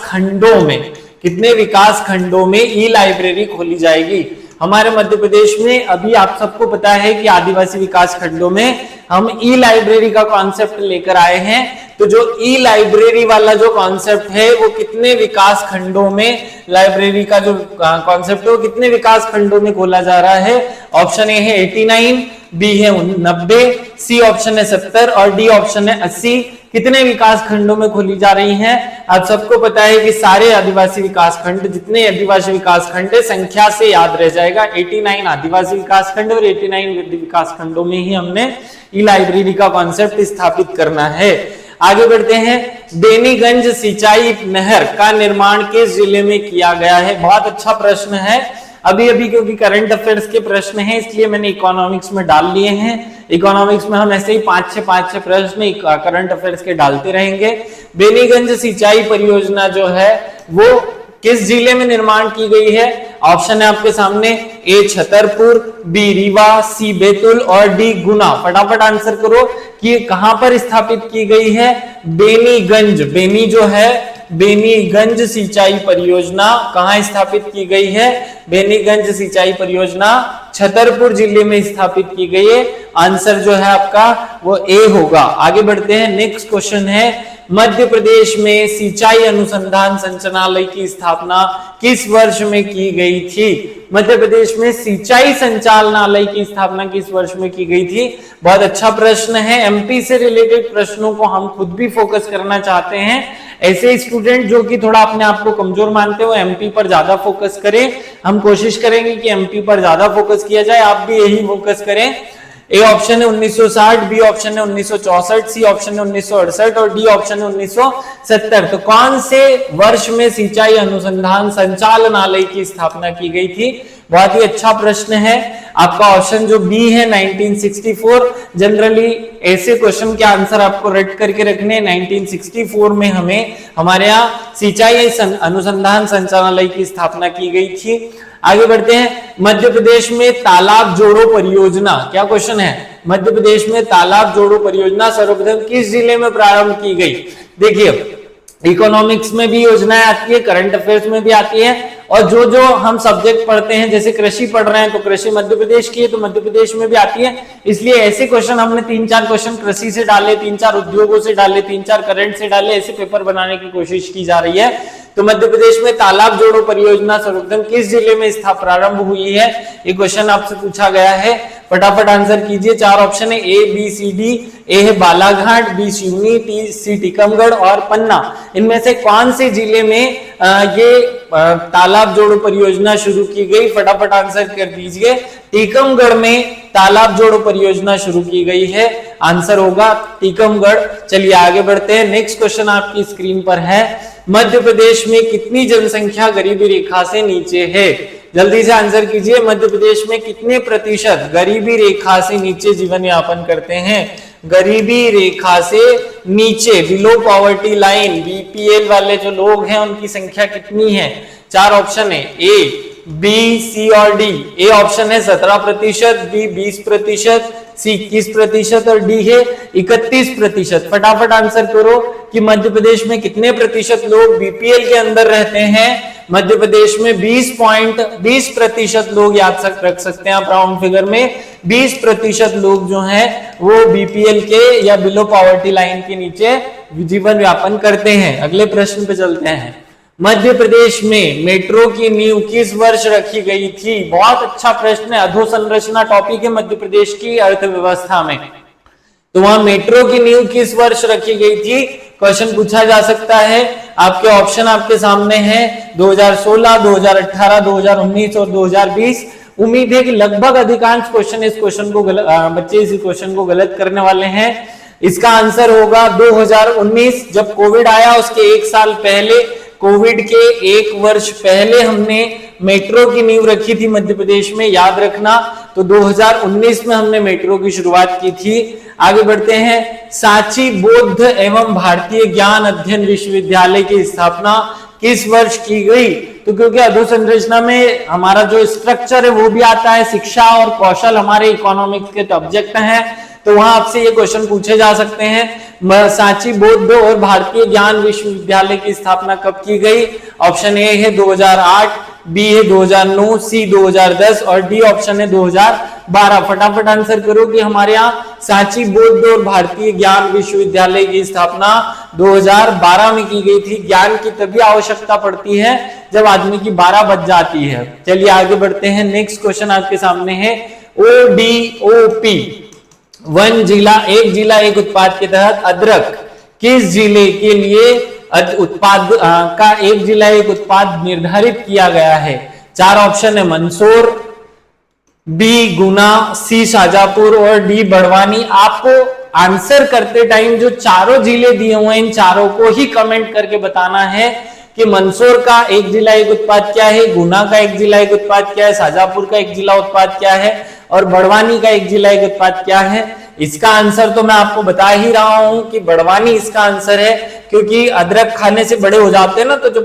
खंडों में ई लाइब्रेरी खोली जाएगी? हमारे मध्य प्रदेश में अभी आप सबको पता है कि आदिवासी विकास खंडों में हम ई लाइब्रेरी का कॉन्सेप्ट लेकर आए हैं। तो जो ई लाइब्रेरी वाला जो कॉन्सेप्ट है वो कितने विकास खंडों में, लाइब्रेरी का जो कॉन्सेप्ट है वो कितने विकास खंडों में खोला जा रहा है? ऑप्शन ए है 89, बी है 90, सी ऑप्शन है 70 और डी ऑप्शन है 80। कितने विकास खंडों में खोली जा रही हैं? आप सबको पता है कि सारे आदिवासी विकास खंड, जितने आदिवासी विकास खंड है, संख्या से याद रह जाएगा। 89 आदिवासी विकास खंड और 89 विकास खंडों में ही हमने ई लाइब्रेरी का कॉन्सेप्ट स्थापित करना है। आगे बढ़ते हैं। बेनीगंज सिंचाई नहर का निर्माण किस जिले में किया गया है? बहुत अच्छा प्रश्न है। अभी अभी क्योंकि करंट अफेयर्स के प्रश्न हैं इसलिए मैंने इकोनॉमिक्स में डाल लिए हैं। इकोनॉमिक्स में हम ऐसे ही 5-6 प्रश्न करंट अफेयर्स के डालते रहेंगे। बेनीगंज सिंचाई परियोजना जो है वो किस जिले में निर्माण की गई है? ऑप्शन है आपके सामने, ए छतरपुर, बी रीवा, सी बैतूल और डी गुना। फटाफट आंसर करो कि कहां पर स्थापित की गई है? बेनीगंज, बेनी जो है, बेनीगंज सिंचाई परियोजना कहां स्थापित की गई है? बेनीगंज सिंचाई परियोजना छतरपुर जिले में स्थापित की गई है। आंसर जो है आपका वो ए होगा। आगे बढ़ते हैं। नेक्स्ट क्वेश्चन है, मध्य प्रदेश में सिंचाई अनुसंधान संचालनालय की स्थापना किस वर्ष में की गई थी? मध्य प्रदेश में सिंचाई संचालनालय की स्थापना किस वर्ष में की गई थी? बहुत अच्छा प्रश्न है। एमपी से रिलेटेड प्रश्नों को हम खुद भी फोकस करना चाहते हैं। ऐसे स्टूडेंट जो कि थोड़ा अपने आप को कमजोर मानते हो, एमपी पर ज्यादा फोकस करें। हम कोशिश करेंगे कि एमपी पर ज्यादा फोकस किया जाए, आप भी यही फोकस करें। ए ऑप्शन है 1960, बी ऑप्शन है 1964, सी ऑप्शन है 1968 और डी ऑप्शन है 1970। तो कौन से वर्ष में सिंचाई अनुसंधान संचालनालय की स्थापना की गई थी? बहुत ही अच्छा प्रश्न है। आपका ऑप्शन जो बी है 1964। जनरली ऐसे क्वेश्चन के आंसर आपको रट करके रखने। 1964 में हमें हमारे यहाँ सिंचाई अनुसंधान संचालनालय की स्थापना की गई थी। आगे बढ़ते हैं। मध्य प्रदेश में तालाब जोड़ो परियोजना, क्या क्वेश्चन है? मध्य प्रदेश में तालाब जोड़ो परियोजना सर्वप्रथम किस जिले में प्रारंभ की गई? देखिए इकोनॉमिक्स में भी योजनाएं आती है, करंट अफेयर्स में भी आती है, और जो जो हम सब्जेक्ट पढ़ते हैं, जैसे कृषि पढ़ रहे हैं तो कृषि मध्य प्रदेश की है तो मध्य प्रदेश में भी आती है। इसलिए ऐसे क्वेश्चन हमने 3-4 क्वेश्चन कृषि से डाले, 3-4 उद्योगों से डाले, 3-4 करंट से डाले, ऐसे पेपर बनाने की कोशिश की जा रही है। तो मध्य प्रदेश में तालाब जोड़ो परियोजना सर्वप्रथम किस जिले में प्रारंभ हुई है? ये क्वेश्चन आपसे पूछा गया है। फटाफट आंसर कीजिए। 4 ऑप्शन है, A B C D. A है बालाघाट, बी सिवनी, सी टीकमगढ़ और पन्ना। इनमें से कौन से जिले में ये तालाब जोड़ो परियोजना शुरू की गई? फटाफट आंसर कर दीजिए। टीकमगढ़ में तालाब जोड़ो परियोजना शुरू की गई है। आंसर होगा टीकमगढ़। चलिए आगे बढ़ते हैं। नेक्स्ट क्वेश्चन आपकी स्क्रीन पर है, मध्य प्रदेश में कितनी जनसंख्या गरीबी रेखा से नीचे है? जल्दी से आंसर कीजिए। मध्य प्रदेश में कितने प्रतिशत गरीबी रेखा से नीचे जीवन यापन करते हैं? गरीबी रेखा से नीचे, बिलो पॉवर्टी लाइन, बीपीएल वाले जो लोग हैं उनकी संख्या कितनी है? 4 ऑप्शन है, ए, बी, सी और डी। ए ऑप्शन है 17%, बी 20%, सी 21% और डी है 31%। फटाफट आंसर करो कि मध्य प्रदेश में कितने प्रतिशत लोग बीपीएल के अंदर रहते हैं। मध्य प्रदेश में 20% लोग याद रख सकते हैं आप राउंड फिगर में, 20% लोग जो हैं वो बीपीएल के या बिलो पॉवर्टी लाइन के नीचे जीवन यापन करते हैं। अगले प्रश्न पे चलते हैं। मध्य प्रदेश में मेट्रो की नींव किस वर्ष रखी गई थी? बहुत अच्छा प्रश्न है, अधोसंरचना टॉपिक है मध्य प्रदेश की अर्थव्यवस्था में। तो वहां मेट्रो की नींव किस वर्ष रखी गई थी? क्वेश्चन पूछा जा सकता है। आपके ऑप्शन आपके सामने हैं, 2016, 2018, 2019 और 2020। उम्मीद है कि लगभग अधिकांश क्वेश्चन इस क्वेश्चन को बच्चे इस क्वेश्चन को गलत करने वाले हैं। इसका आंसर होगा 2019। जब कोविड आया उसके 1 साल पहले, कोविड के 1 वर्ष पहले हमने मेट्रो की नींव रखी थी मध्य प्रदेश में, याद रखना। तो 2019 में हमने मेट्रो की शुरुआत की थी। आगे बढ़ते हैं। सांची बौद्ध एवं भारतीय ज्ञान अध्ययन विश्वविद्यालय की स्थापना किस वर्ष की गई? तो क्योंकि अधोसंरचना में हमारा जो स्ट्रक्चर है वो भी आता है, शिक्षा और कौशल हमारे इकोनॉमिक्स के सब्जेक्ट हैं, तो वहां आपसे ये क्वेश्चन पूछे जा सकते हैं। सांची बौद्ध और भारतीय ज्ञान विश्वविद्यालय की स्थापना कब की गई? ऑप्शन ए है 2008, बी है 2009, सी 2010 और डी ऑप्शन है 2012। फटाफट आंसर करो कि हमारे यहाँ सांची बौद्ध और भारतीय ज्ञान विश्वविद्यालय की स्थापना 2012 में की गई थी। ज्ञान की तभी आवश्यकता पड़ती है जब आदमी की 12 बज जाती है। चलिए आगे बढ़ते हैं। नेक्स्ट क्वेश्चन आपके सामने है, ODOP, एक जिला एक उत्पाद के तहत अदरक किस जिले के लिए उत्पाद का एक जिला एक उत्पाद निर्धारित किया गया है? 4 ऑप्शन है, मंदसौर, बी गुना, सी शाजापुर और डी बड़वानी। आपको आंसर करते टाइम जो चारों जिले दिए हुए हैं इन चारों को ही कमेंट करके बताना है कि मंदसौर का एक जिला एक उत्पाद क्या है, गुना का एक जिला एक उत्पाद क्या है, शाजापुर का एक जिला उत्पाद क्या है और बड़वानी का एक जिला एक उत्पाद क्या है। इसका आंसर तो मैं आपको बता ही रहा हूं कि बड़वानी इसका आंसर है, क्योंकि अदरक खाने से बड़े हो जाते हैं ना, तो जो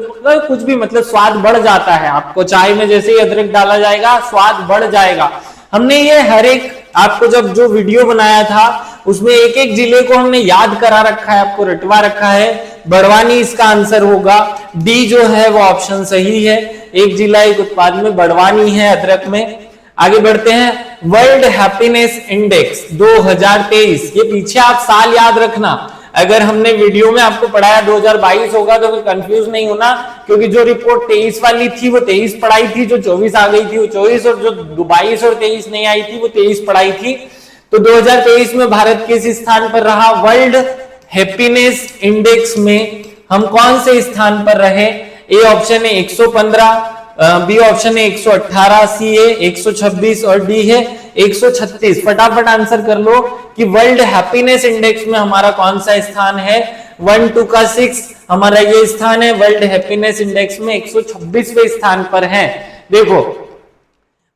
कुछ भी मतलब स्वाद बढ़ जाता है। आपको चाय में जैसे ही अदरक डाला जाएगा स्वाद बढ़ जाएगा। हमने ये हर एक आपको जब जो वीडियो बनाया था उसमें एक एक जिले को हमने याद करा रखा है, आपको रटवा रखा है। बड़वानी इसका आंसर होगा। डी जो है वो ऑप्शन सही है, एक जिला एक उत्पाद में बड़वानी है अदरक में। आगे बढ़ते हैं। वर्ल्ड हैप्पीनेस इंडेक्स 2023, ये पीछे आप साल याद रखना। अगर हमने वीडियो में आपको पढ़ाया 2022 होगा तो कंफ्यूज नहीं होना, क्योंकि जो रिपोर्ट 23 वाली थी वो 23 पढ़ाई थी, जो 24 आ गई थी वो 24, और जो 22 और 23 नहीं आई थी वो 23 पढ़ाई थी। तो 2023 में भारत किस स्थान पर रहा? वर्ल्ड हैप्पीनेस इंडेक्स में हम कौन से स्थान पर रहे? ए ऑप्शन है 115, बी ऑप्शन है 118, सी है 126 और डी है 136। फटाफट आंसर कर लो कि वर्ल्ड हैप्पीनेस इंडेक्स में हमारा कौन सा स्थान है? 1 2 का 6 हमारा ये स्थान है। वर्ल्ड हैप्पीनेस इंडेक्स में 126वें स्थान पर है। देखो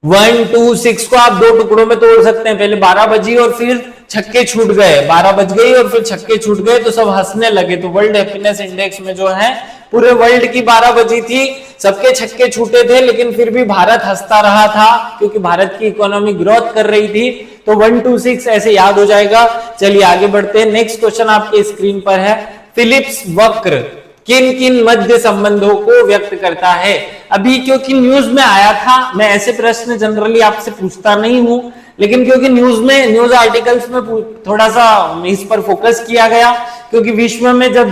1 2 6 को आप दो टुकड़ों में तोड़ सकते हैं। पहले 12 बजी और फिर छक्के छूट गए, 12 बज गई और फिर छक्के छूट गए तो सब हंसने लगे। तो वर्ल्ड हैप्पीनेस इंडेक्स में जो है पूरे वर्ल्ड की 12 बजी थी, सबके छक्के छूटे थे, लेकिन फिर भी भारत हंसता रहा था क्योंकि भारत की इकोनॉमी ग्रोथ कर रही थी। तो 1 2 6 ऐसे याद हो जाएगा। चलिए आगे बढ़ते हैं। नेक्स्ट क्वेश्चन आपके स्क्रीन पर है, फिलिप्स वक्र किन किन मध्य संबंधों को व्यक्त करता है? अभी क्योंकि न्यूज में आया था, मैं ऐसे प्रश्न जनरली आपसे पूछता नहीं हूं, लेकिन क्योंकि न्यूज आर्टिकल्स में थोड़ा सा इस पर फोकस किया गया, क्योंकि विश्व में जब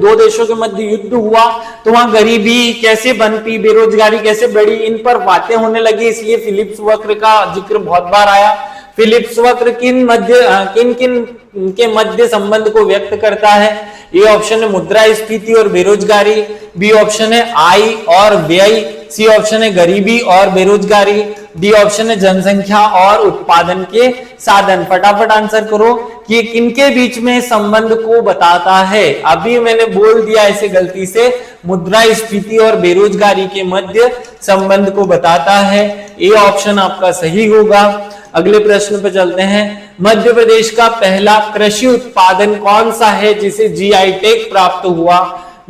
दो देशों के मध्य युद्ध हुआ तो वहां गरीबी कैसे बनती, बेरोजगारी कैसे बढ़ी, इन पर बातें होने लगी, इसलिए फिलिप्स वक्र का जिक्र बहुत बार आया। फिलिप्स वक्र किन किन के मध्य संबंध को व्यक्त करता है? ए ऑप्शन है मुद्रास्फीति और बेरोजगारी, बी ऑप्शन है आय और व्यय, सी ऑप्शन है गरीबी और बेरोजगारी, डी ऑप्शन है जनसंख्या और उत्पादन के साधन। फटाफट आंसर करो कि किनके बीच में संबंध को बताता है। अभी मैंने बोल दिया इसे गलती से, मुद्रास्फीति और बेरोजगारी के मध्य संबंध को बताता है। ए ऑप्शन आपका सही होगा। अगले प्रश्न पे चलते हैं। मध्य प्रदेश का पहला कृषि उत्पादन कौन सा है जिसे जीआई टैग प्राप्त हुआ?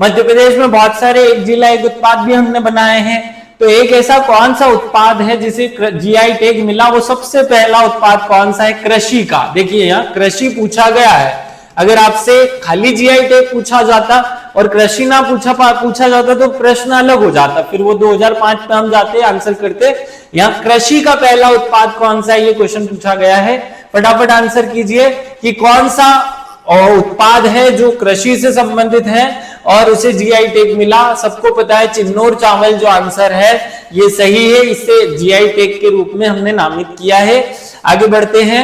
मध्य प्रदेश में बहुत सारे एक जिला एक उत्पाद भी हमने बनाए हैं, तो एक ऐसा कौन सा उत्पाद है जिसे जीआई टैग मिला? वो सबसे पहला उत्पाद कौन सा है? कृषि का। देखिए यहाँ कृषि पूछा गया है, अगर आपसे खाली जीआई टैग पूछा जाता और कृषि ना पूछा जाता तो प्रश्न अलग हो जाता, फिर वो 2005 में हम जाते आंसर करते। यहाँ कृषि का पहला उत्पाद कौन सा है ये क्वेश्चन पूछा गया है। फटाफट आंसर कीजिए कि कौन सा उत्पाद है जो कृषि से संबंधित है और उसे जीआई टैग मिला। सबको पता है चिन्नौर चावल जो आंसर है ये सही है, इसे जीआई टैग के रूप में हमने नामित किया है। आगे बढ़ते हैं।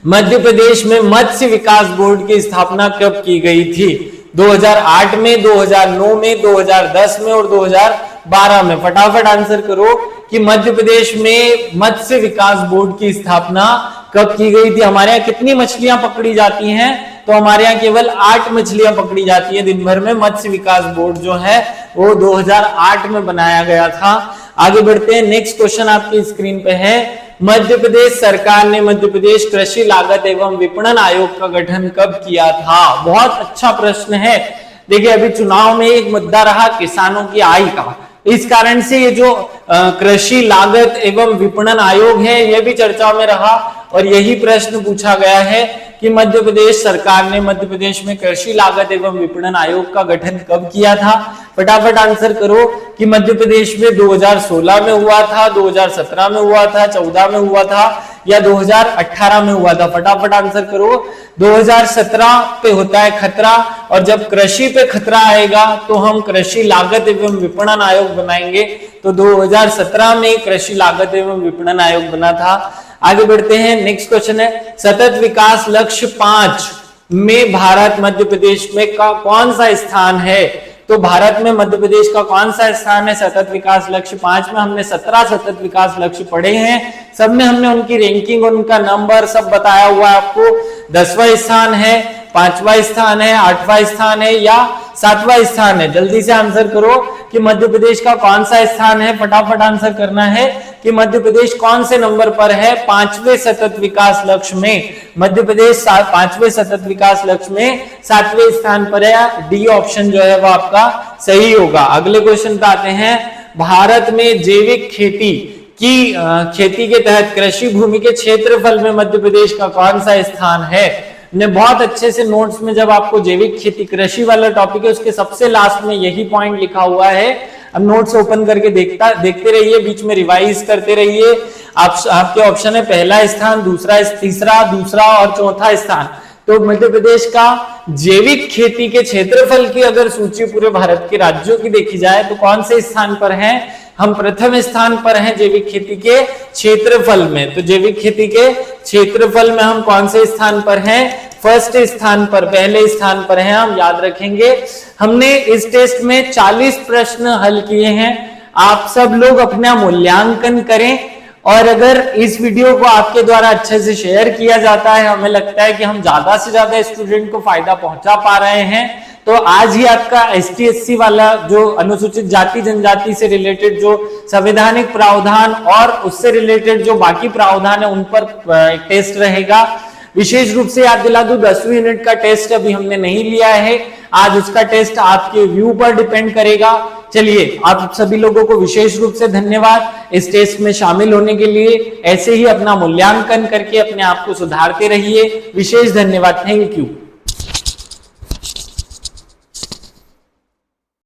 मध्य प्रदेश में मत्स्य विकास बोर्ड की स्थापना कब की गई थी? 2008 में, 2009 में, 2010 में और 2012 में। फटाफट आंसर करो कि मध्य प्रदेश में मत्स्य विकास बोर्ड की स्थापना कब की गई थी? हमारे यहाँ कितनी मछलियां पकड़ी जाती हैं? तो हमारे यहाँ केवल 8 मछलियां पकड़ी जाती हैं दिन भर में। मत्स्य विकास बोर्ड जो है वो 2008 में बनाया गया था। आगे बढ़ते हैं। नेक्स्ट क्वेश्चन आपकी स्क्रीन पे है। मध्य प्रदेश सरकार ने मध्य प्रदेश कृषि लागत एवं विपणन आयोग का गठन कब किया था? बहुत अच्छा प्रश्न है। देखिए अभी चुनाव में एक मुद्दा रहा किसानों की आय का, इस कारण से ये जो कृषि लागत एवं विपणन आयोग है यह भी चर्चा में रहा और यही प्रश्न पूछा गया है कि मध्य प्रदेश सरकार ने मध्य प्रदेश में कृषि लागत एवं विपणन आयोग का गठन कब किया था? फटाफट आंसर करो कि मध्य प्रदेश में 2016 में हुआ था, 2017 में हुआ था, 14 में हुआ था या 2018 में हुआ था। फटाफट आंसर करो। 2017 पे होता है खतरा और जब कृषि पे खतरा आएगा तो हम कृषि लागत एवं विपणन आयोग बनाएंगे। तो 2017 में कृषि लागत एवं विपणन आयोग बना था। आगे बढ़ते हैं। नेक्स्ट क्वेश्चन है सतत विकास लक्ष्य 5 में भारत मध्य प्रदेश में का कौन सा स्थान है? तो भारत में मध्य प्रदेश का कौन सा स्थान है सतत विकास लक्ष्य 5 में? हमने 17 सतत विकास लक्ष्य पढ़े हैं, सब में हमने उनकी रैंकिंग, उनका नंबर सब बताया हुआ है आपको। 10वां स्थान है, 5वां स्थान है, 8वां स्थान है या 7वां स्थान है? जल्दी से आंसर करो कि मध्य प्रदेश का कौन सा स्थान है। फटाफट आंसर करना है कि मध्य प्रदेश कौन से नंबर पर है 5वें सतत विकास लक्ष्य में? मध्य प्रदेश 5वें सतत विकास लक्ष्य में 7वें स्थान पर है। डी ऑप्शन जो है वो आपका सही होगा। अगले क्वेश्चन पे आते हैं। भारत में जैविक खेती के तहत कृषि भूमि के क्षेत्रफल में मध्य प्रदेश का कौन सा स्थान है? ने बहुत अच्छे से नोट्स में जब आपको जैविक खेती कृषि वाला टॉपिक है उसके सबसे लास्ट में यही पॉइंट लिखा हुआ है। अब नोट्स ओपन करके देखते रहिए, बीच में रिवाइज करते रहिए। आपके ऑप्शन है पहला स्थान, दूसरा, तीसरा, दूसरा और चौथा स्थान। तो मध्य प्रदेश का जैविक खेती के क्षेत्रफल की अगर सूची पूरे भारत के राज्यों की देखी जाए तो कौन से स्थान पर है? हम प्रथम स्थान पर हैं जैविक खेती के क्षेत्रफल में। तो जैविक खेती के क्षेत्रफल में हम कौन से स्थान पर हैं? फर्स्ट स्थान पर, पहले स्थान पर हैं, हम याद रखेंगे। हमने इस टेस्ट में 40 प्रश्न हल किए हैं। आप सब लोग अपना मूल्यांकन करें और अगर इस वीडियो को आपके द्वारा अच्छे से शेयर किया जाता है, हमें लगता है कि हम ज्यादा से ज्यादा स्टूडेंट को फायदा पहुंचा पा रहे हैं, तो आज ही आपका एसटी एससी वाला जो अनुसूचित जाति जनजाति से रिलेटेड जो संवैधानिक प्रावधान और उससे रिलेटेड जो बाकी प्रावधान है उन पर एक टेस्ट रहेगा। विशेष रूप से याद दिला दूं 10वीं यूनिट का टेस्ट अभी हमने नहीं लिया है, आज उसका टेस्ट आपके व्यू पर डिपेंड करेगा। चलिए आप सभी लोगों को विशेष रूप से धन्यवाद इस टेस्ट में शामिल होने के लिए। ऐसे ही अपना मूल्यांकन करके अपने आप को सुधारते रहिए। विशेष धन्यवाद। Thank you.